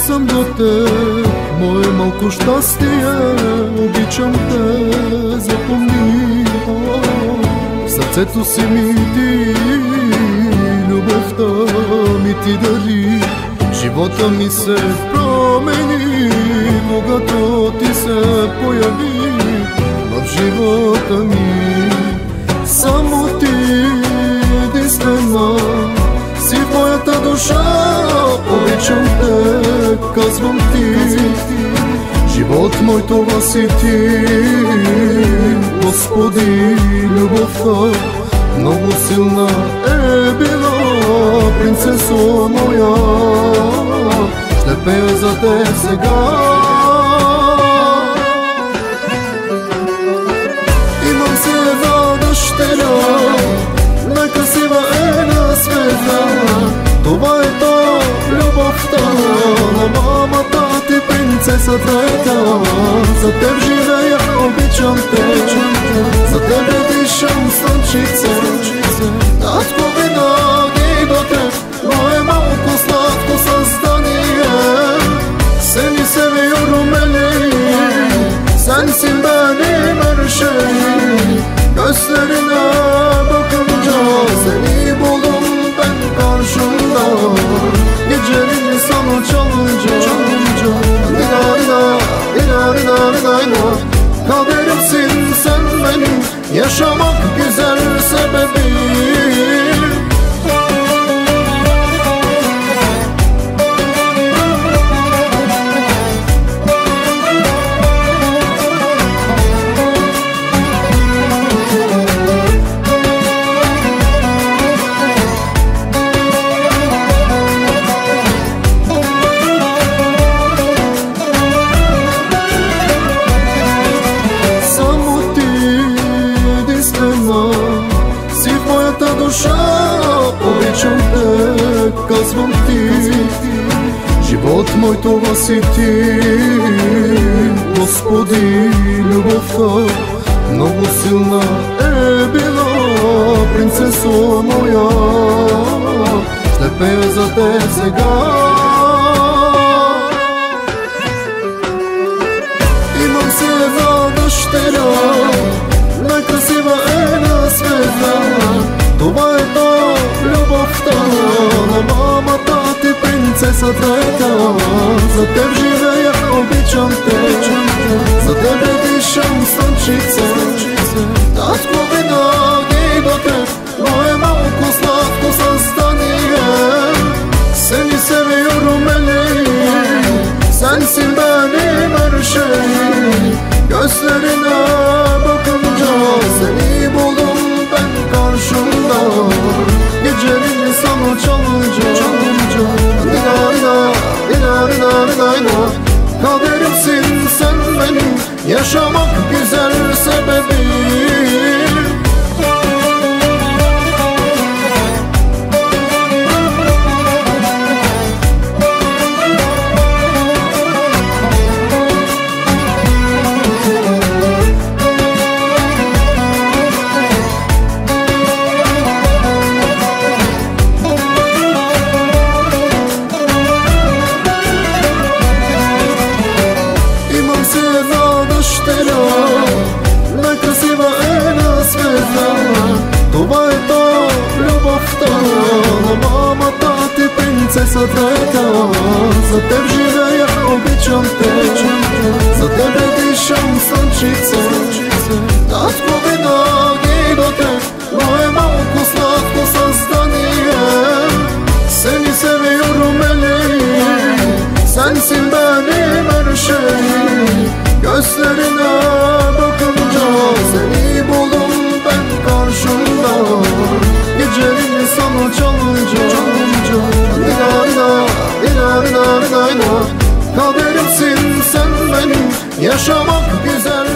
съм до теб, мое малко щастие, обичам те, запомни. В сърцето си ми ти, любовта ми ти дари. Живота ми се промени, когато ти се появи в живота ми. Само ти единствена си в моята душа, обичам те, казвам ти. Живот мой, това си ти, Господи, любовта много силна е била, принцесо моя, ще пея за те сега. Имам си една дъщеря, най-красива е на света. Това е то, любовта на мамата ти, принцесата е та. За теб живея, обичам те, за тебе дишам, слънчице. Татко, винаги до теб, мое малко сладко създание. Seni seviyorum Elif, sensin benim her şeyim. Gözlerine bakınca seni buldum ben karşımda. Geceleri sana çalınca kaderimsin sen benim, yaşamak güzel sebebim. Си в моята душа, обичам те, казвам ти. Живот мой, това си ти, Господи, любовта много силна е била, принцесо моя, ще пея за те сега. Имам си една дъщеря, най-красива е на света. Това е то, любовта на мамата ти, принцесата е та. За теб живея, обичам те, за тебе дишам, слънчице. Татко, винаги до теб, мое малко сладко създание. Seni seviyorum Elif, sensin benim her şeyim. Gözlerine bakınca seni buldum ben karşımda. Geceleri sana çalınca kaderimsin sen benim, yaşamak güzel sebebim. Най-красива е на света. Това е то, любовта на мамата ти, принцесата е та. За теб живея, обичам те, за тебе дишам, слънчице. Татко, винаги до теб, мое малко сладко създание. Seni seviyorum Elif, sensin benim her şeyim. Gözlerine bakınca seni buldum ben karşımda. Geceleri sana çalınca kaderimsin sen benim, yaşamak güzel